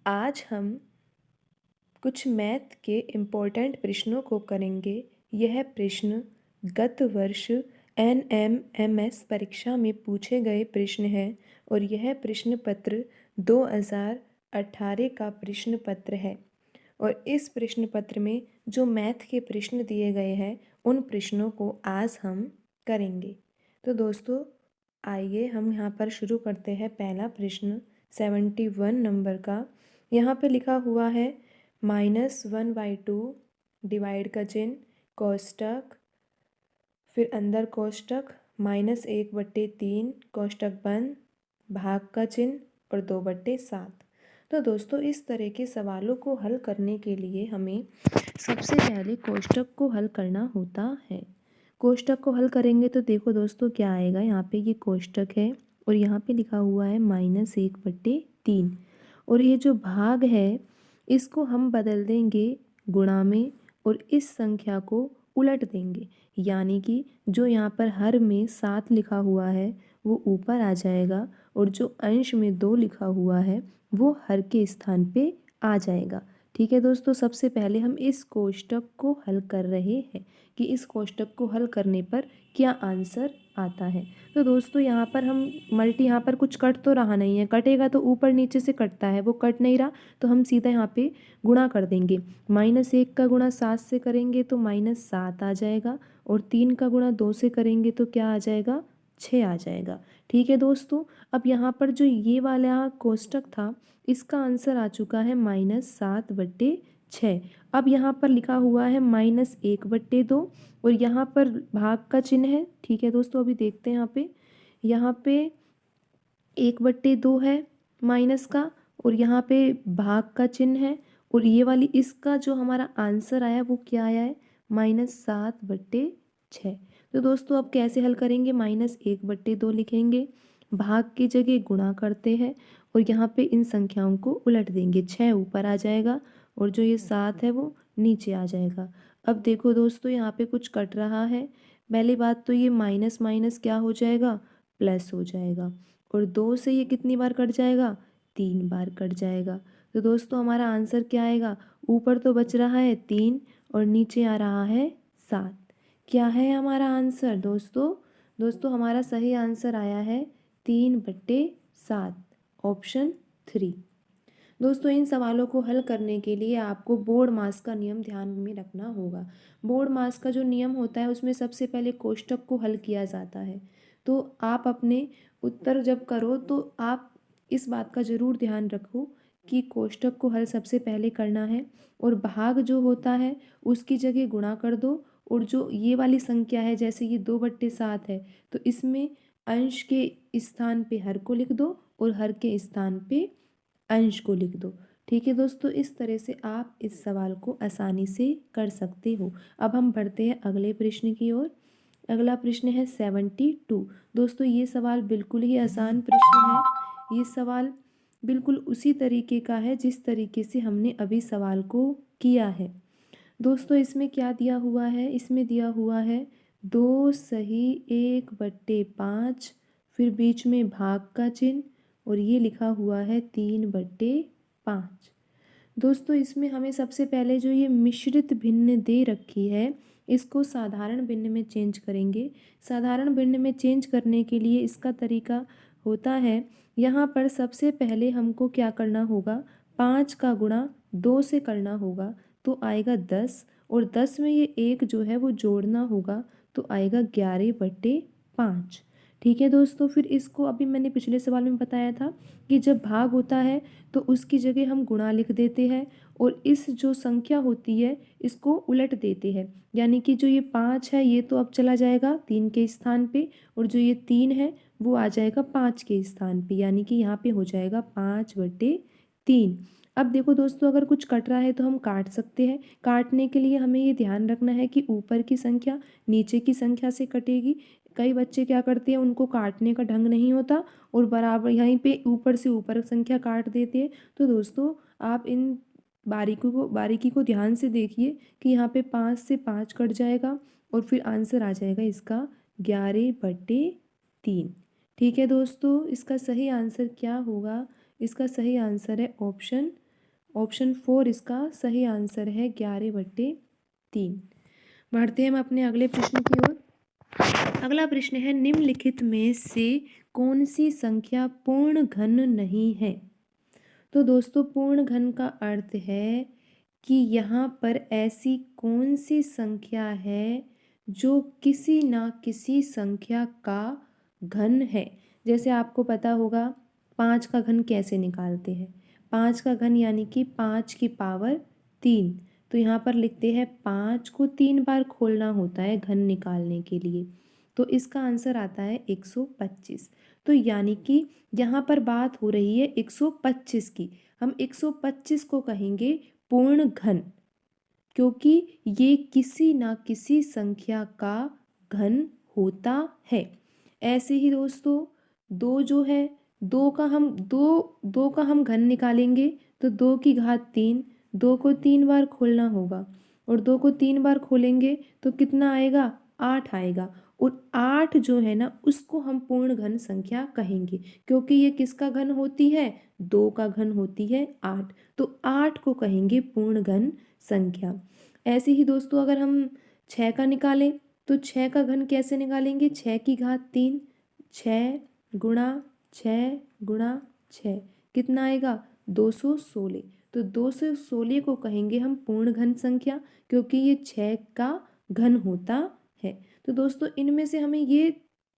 आज हम कुछ मैथ के इम्पोर्टेंट प्रश्नों को करेंगे। यह प्रश्न गत वर्ष NMMS परीक्षा में पूछे गए प्रश्न हैं और यह प्रश्न पत्र 2018 का प्रश्न पत्र है। और इस प्रश्न पत्र में जो मैथ के प्रश्न दिए गए हैं उन प्रश्नों को आज हम करेंगे। तो दोस्तों आइए हम यहाँ पर शुरू करते हैं। पहला प्रश्न 71 नंबर का। यहाँ पे लिखा हुआ है -1/2 डिवाइड का चिन्ह, कोष्टक, फिर अंदर कोष्टक, -1/3 कोष्टक बंद, भाग का चिन्ह और 2/7। तो दोस्तों इस तरह के सवालों को हल करने के लिए हमें सबसे पहले कोष्टक को हल करना होता है। कोष्टक को हल करेंगे तो देखो दोस्तों क्या आएगा। यहाँ पे ये कोष्टक है और यहाँ पे लिखा हुआ है -1/3 और ये जो भाग है इसको हम बदल देंगे गुणा में और इस संख्या को उलट देंगे, यानी कि जो यहाँ पर हर में 7 लिखा हुआ है वो ऊपर आ जाएगा और जो अंश में 2 लिखा हुआ है वो हर के स्थान पे आ जाएगा। ठीक है दोस्तों, सबसे पहले हम इस कोष्टक को हल कर रहे हैं कि इस कोष्टक को हल करने पर क्या आंसर आता है। तो दोस्तों यहाँ पर हम यहाँ पर कुछ कट तो रहा नहीं है, कटेगा तो ऊपर नीचे से कटता है, वो कट नहीं रहा तो हम सीधा यहाँ पे गुणा कर देंगे। -1 का गुणा 7 से करेंगे तो -7 आ जाएगा और 3 का गुणा 2 से करेंगे तो क्या आ जाएगा, 6 आ जाएगा। ठीक है दोस्तों, अब यहाँ पर जो ये वाला कोष्टक था इसका आंसर आ चुका है -7/6। अब यहाँ पर लिखा हुआ है -1/2 और यहाँ पर भाग का चिन्ह है। ठीक है दोस्तों, अभी देखते हैं यहाँ पे 1/2 है माइनस का और यहाँ पे भाग का चिन्ह है और ये वाली इसका जो हमारा आंसर आया वो क्या आया है, -7/6। तो दोस्तों अब कैसे हल करेंगे, -1/2 लिखेंगे, भाग की जगह गुणा करते हैं और यहाँ पे इन संख्याओं को उलट देंगे। 6 ऊपर आ जाएगा और जो ये 7 है वो नीचे आ जाएगा। अब देखो दोस्तों यहाँ पे कुछ कट रहा है। पहली बात तो ये माइनस माइनस क्या हो जाएगा, प्लस हो जाएगा और 2 से ये कितनी बार कट जाएगा, 3 बार कट जाएगा। तो दोस्तों हमारा आंसर क्या आएगा, ऊपर तो बच रहा है 3 और नीचे आ रहा है 7। क्या है हमारा आंसर दोस्तों, हमारा सही आंसर आया है 3/7, ऑप्शन 3। दोस्तों इन सवालों को हल करने के लिए आपको बोर्ड मास का नियम ध्यान में रखना होगा। बोर्ड मास का जो नियम होता है उसमें सबसे पहले कोष्टक को हल किया जाता है। तो आप अपने उत्तर जब करो तो आप इस बात का ज़रूर ध्यान रखो कि कोष्टक को हल सबसे पहले करना है और भाग जो होता है उसकी जगह गुणा कर दो और जो ये वाली संख्या है जैसे ये 2/7 है तो इसमें अंश के स्थान पे हर को लिख दो और हर के स्थान पे अंश को लिख दो। ठीक है दोस्तों, इस तरह से आप इस सवाल को आसानी से कर सकते हो। अब हम बढ़ते हैं अगले प्रश्न की ओर। अगला प्रश्न है 72। दोस्तों ये सवाल बिल्कुल ही आसान प्रश्न है। ये सवाल बिल्कुल उसी तरीके का है जिस तरीके से हमने अभी सवाल को किया है। दोस्तों इसमें क्या दिया हुआ है, इसमें दिया हुआ है 2 सही 1/5, फिर बीच में भाग का चिन्ह और ये लिखा हुआ है 3/5। दोस्तों इसमें हमें सबसे पहले जो ये मिश्रित भिन्न दे रखी है इसको साधारण भिन्न में चेंज करेंगे। साधारण भिन्न में चेंज करने के लिए इसका तरीका होता है, यहाँ पर सबसे पहले हमको क्या करना होगा, 5 का गुणा 2 से करना होगा तो आएगा 10 और 10 में ये 1 जो है वो जोड़ना होगा तो आएगा 11/5। ठीक है दोस्तों, फिर इसको अभी मैंने पिछले सवाल में बताया था कि जब भाग होता है तो उसकी जगह हम गुणा लिख देते हैं और इस जो संख्या होती है इसको उलट देते हैं, यानी कि जो ये 5 है ये तो अब चला जाएगा 3 के स्थान पे और जो ये 3 है वो आ जाएगा 5 के स्थान पे, यानी कि यहाँ पे हो जाएगा 5/3। अब देखो दोस्तों अगर कुछ कट रहा है तो हम काट सकते हैं। काटने के लिए हमें ये ध्यान रखना है कि ऊपर की संख्या नीचे की संख्या से कटेगी। कई बच्चे क्या करते हैं, उनको काटने का ढंग नहीं होता और बराबर यहीं पे ऊपर से ऊपर संख्या काट देते हैं। तो दोस्तों आप इन बारीकी को ध्यान से देखिए कि यहाँ पे 5 से 5 कट जाएगा और फिर आंसर आ जाएगा इसका 11/3। ठीक है दोस्तों, इसका सही आंसर क्या होगा, इसका सही आंसर है ऑप्शन ऑप्शन 4 इसका सही आंसर है, 11/3। बढ़ते हैं हम अपने अगले प्रश्न की ओर। अगला प्रश्न है, निम्नलिखित में से कौन सी संख्या पूर्ण घन नहीं है? तो दोस्तों पूर्ण घन का अर्थ है कि यहाँ पर ऐसी कौन सी संख्या है जो किसी ना किसी संख्या का घन है। जैसे आपको पता होगा 5 का घन कैसे निकालते हैं। 5 का घन यानी कि 5 की पावर 3। तो यहाँ पर लिखते हैं 5 को 3 बार खोलना होता है घन निकालने के लिए। तो इसका आंसर आता है 125। तो यानी कि यहाँ पर बात हो रही है 125 की। हम 125 को कहेंगे पूर्ण घन, क्योंकि ये किसी ना किसी संख्या का घन होता है। ऐसे ही दोस्तों दो जो है, दो का हम घन निकालेंगे तो 2 की घात 3। 2 को 3 बार खोलना होगा और 2 को 3 बार खोलेंगे तो कितना आएगा, 8 आएगा। और 8 जो है ना उसको हम पूर्ण घन संख्या कहेंगे, क्योंकि ये किसका घन होती है, 2 का घन होती है 8। तो 8 को कहेंगे पूर्ण घन संख्या। ऐसे ही दोस्तों अगर हम 6 का निकालें तो 6 का घन कैसे निकालेंगे, 6 की घात 3। 6 गुणा 6 गुणा 6 कितना आएगा, 216। तो 216 को कहेंगे हम पूर्ण घन संख्या, क्योंकि ये 6 का घन होता है। तो दोस्तों इनमें से हमें ये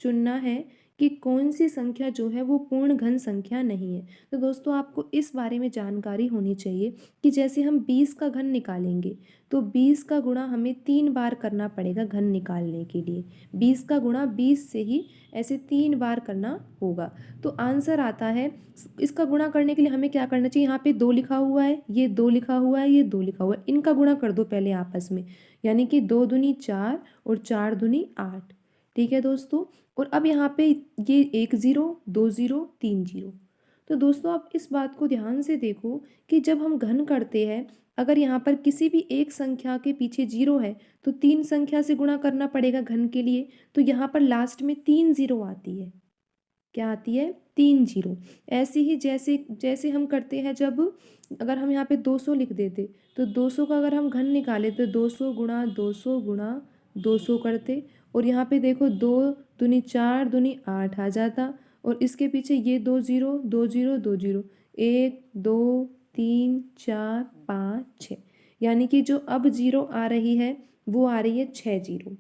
चुनना है कि कौन सी संख्या जो है वो पूर्ण घन संख्या नहीं है। तो दोस्तों आपको इस बारे में जानकारी होनी चाहिए कि जैसे हम 20 का घन निकालेंगे तो 20 का गुणा हमें 3 बार करना पड़ेगा घन निकालने के लिए। 20 का गुणा 20 से ही ऐसे 3 बार करना होगा। तो आंसर आता है, इसका गुणा करने के लिए हमें क्या करना चाहिए, यहाँ पे 2 लिखा हुआ है, ये 2 लिखा हुआ है, ये 2 लिखा हुआ है, इनका गुणा कर दो पहले आपस में। यानी कि 2 दूनी 4 और 4 दूनी 8। ठीक है दोस्तों। और अब यहाँ पे ये 1 0 2 0 3 0। तो दोस्तों आप इस बात को ध्यान से देखो कि जब हम घन करते हैं, अगर यहाँ पर किसी भी एक संख्या के पीछे 0 है तो 3 संख्या से गुणा करना पड़ेगा घन के लिए। तो यहाँ पर लास्ट में 3 0 आती है। क्या आती है, 3 0। ऐसे ही जैसे जैसे हम करते हैं, जब अगर हम यहाँ पे 200 लिख देते तो 200 का अगर हम घन निकाले तो 200 गुणा 200 गुणा 200 करते। और यहाँ पे देखो 2 दूनी 4 दूनी 8 आ जाता। और इसके पीछे ये 2 0 2 0 2 0 1 2 3 4 5 6, यानी कि जो अब 0 आ रही है वो आ रही है 6 0।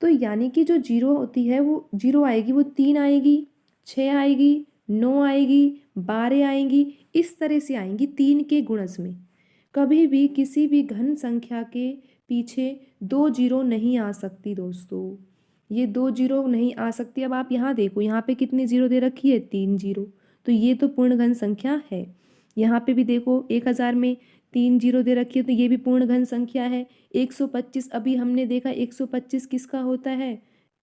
तो यानी कि जो 0 होती है वो 0 आएगी, वो 3 आएगी, 6 आएगी, 9 आएगी, 12 आएंगी, इस तरह से आएंगी 3 के गुणज में। कभी भी किसी भी घन संख्या के पीछे 2 0 नहीं आ सकती दोस्तों, ये 2 0 नहीं आ सकती। अब आप यहाँ देखो, यहाँ पे कितनी 0 दे रखी है, 3 0। तो ये तो पूर्ण घन संख्या है। यहाँ पे भी देखो 1000 में 3 0 दे रखी है, तो ये भी पूर्ण घन संख्या है। 125 अभी हमने देखा 125 किसका होता है,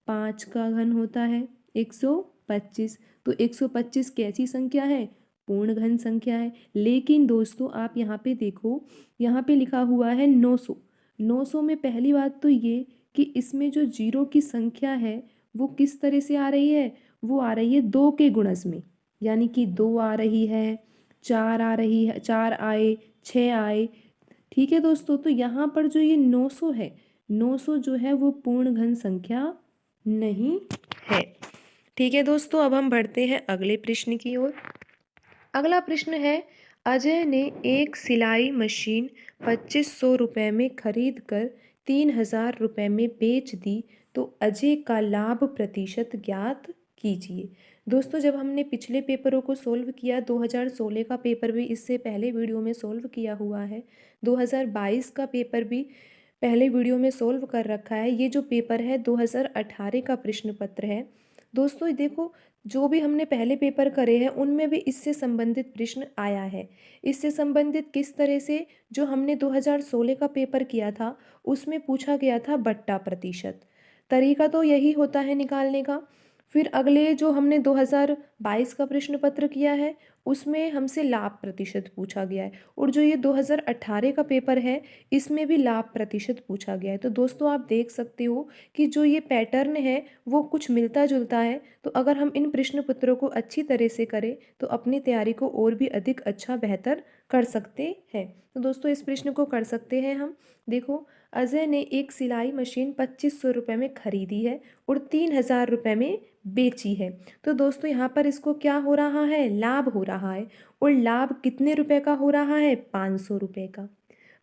5 का घन होता है 125। तो 125 कैसी संख्या है, पूर्ण घन संख्या है। लेकिन दोस्तों आप यहाँ पे देखो, यहाँ पे लिखा हुआ है 900। 900 में पहली बात तो ये कि इसमें जो 0 की संख्या है वो किस तरह से आ रही है, वो आ रही है 2 के गुणज में। यानी कि 2 आ रही है, 4 आ रही है, 4 आए, 6 आए। ठीक है दोस्तों। तो यहाँ पर जो ये 900 है, 900 जो है वो पूर्ण घन संख्या नहीं है। ठीक है दोस्तों, अब हम बढ़ते हैं अगले प्रश्न की ओर। अगला प्रश्न है, अजय ने एक सिलाई मशीन 2500 रुपये में खरीद कर 3000 रुपये में बेच दी, तो अजय का लाभ प्रतिशत ज्ञात कीजिए। दोस्तों जब हमने पिछले पेपरों को सोल्व किया, 2016 का पेपर भी इससे पहले वीडियो में सोल्व किया हुआ है, 2022 का पेपर भी पहले वीडियो में सोल्व कर रखा है। ये जो पेपर है 2018 का प्रश्न पत्र है। दोस्तों देखो, जो भी हमने पहले पेपर करे हैं उनमें भी इससे संबंधित प्रश्न आया है। इससे संबंधित किस तरह से, जो हमने 2016 का पेपर किया था उसमें पूछा गया था बट्टा प्रतिशत। तरीका तो यही होता है निकालने का। फिर अगले जो हमने 2022 का प्रश्न पत्र किया है उसमें हमसे लाभ प्रतिशत पूछा गया है, और जो ये 2018 का पेपर है इसमें भी लाभ प्रतिशत पूछा गया है। तो दोस्तों आप देख सकते हो कि जो ये पैटर्न है वो कुछ मिलता जुलता है। तो अगर हम इन प्रश्न पत्रों को अच्छी तरह से करें तो अपनी तैयारी को और भी अधिक अच्छा बेहतर कर सकते हैं। तो दोस्तों इस प्रश्न को कर सकते हैं हम। देखो, अजय ने एक सिलाई मशीन 2500 रुपये में खरीदी है और 3000 रुपये में बेची है। तो दोस्तों यहाँ पर इसको क्या हो रहा है, लाभ हो रहा है। और लाभ कितने रुपए का हो रहा है, 500 रुपये का।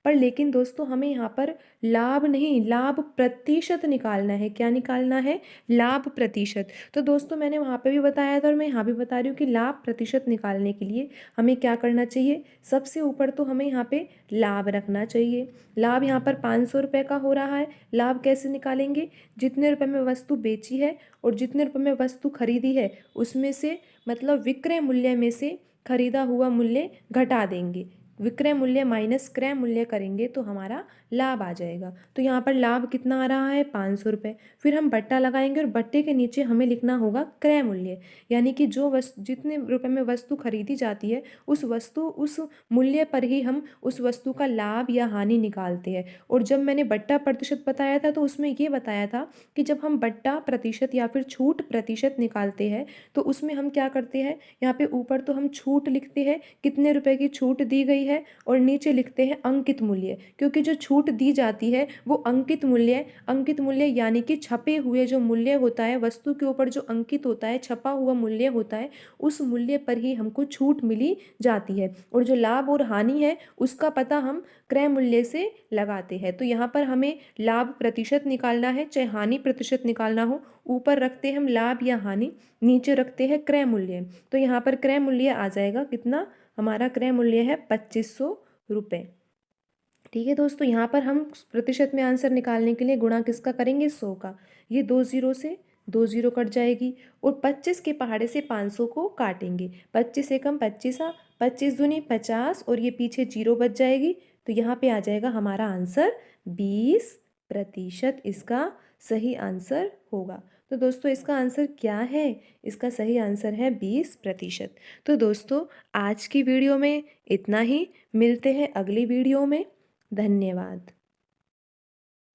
पर लेकिन दोस्तों हमें यहाँ पर लाभ नहीं, लाभ प्रतिशत निकालना है। क्या निकालना है, लाभ प्रतिशत। तो दोस्तों मैंने वहाँ पे भी बताया था और मैं यहाँ भी बता रही हूँ कि लाभ प्रतिशत निकालने के लिए हमें क्या करना चाहिए। सबसे ऊपर तो हमें यहाँ पे लाभ रखना चाहिए। लाभ यहाँ पर 500 रुपये का हो रहा है। लाभ कैसे निकालेंगे, जितने रुपए में वस्तु बेची है और जितने रुपए में वस्तु खरीदी है उसमें से, मतलब विक्रय मूल्य में से खरीदा हुआ मूल्य घटा देंगे। विक्रय मूल्य माइनस क्रय मूल्य करेंगे तो हमारा लाभ आ जाएगा। तो यहाँ पर लाभ कितना आ रहा है, 500 रुपये। फिर हम बट्टा लगाएंगे और बट्टे के नीचे हमें लिखना होगा क्रय मूल्य, यानी कि जो वस्तु जितने रुपए में वस्तु खरीदी जाती है उस मूल्य पर ही हम उस वस्तु का लाभ या हानि निकालते हैं। और जब मैंने बट्टा प्रतिशत बताया था तो उसमें ये बताया था कि जब हम बट्टा प्रतिशत या फिर छूट प्रतिशत निकालते हैं तो उसमें हम क्या करते हैं, यहाँ पे ऊपर तो हम छूट लिखते हैं, कितने रुपए की छूट दी गई है, और नीचे लिखते हैं अंकित मूल्य, क्योंकि जो छूट दी जाती है वो अंकित मूल्य यानी कि छपे हुए जो मूल्य होता है, वस्तु के ऊपर जो अंकित होता है, छपा हुआ मूल्य होता है, उस मूल्य पर ही हमको छूट मिली जाती है। और जो लाभ और हानि है उसका पता हम क्रय मूल्य से लगाते हैं। तो यहाँ पर हमें लाभ प्रतिशत निकालना है, चाहे हानि प्रतिशत निकालना हो। ऊपर रखते हैं हम लाभ या हानि, नीचे रखते हैं क्रय मूल्य। तो यहाँ पर क्रय मूल्य आ जाएगा कितना, हमारा क्रय मूल्य है 2500 रुपये। ठीक है दोस्तों, यहाँ पर हम प्रतिशत में आंसर निकालने के लिए गुणा किसका करेंगे, 100 का। ये 2 जीरो से 2 जीरो कट जाएगी और 25 के पहाड़े से 500 को काटेंगे। 25 एकम 25, 25 दूनी 50 और ये पीछे जीरो बच जाएगी। तो यहाँ पे आ जाएगा हमारा आंसर 20%। इसका सही आंसर होगा। तो दोस्तों इसका आंसर क्या है, इसका सही आंसर है 20%। तो दोस्तों आज की वीडियो में इतना ही, मिलते हैं अगली वीडियो में। धन्यवाद।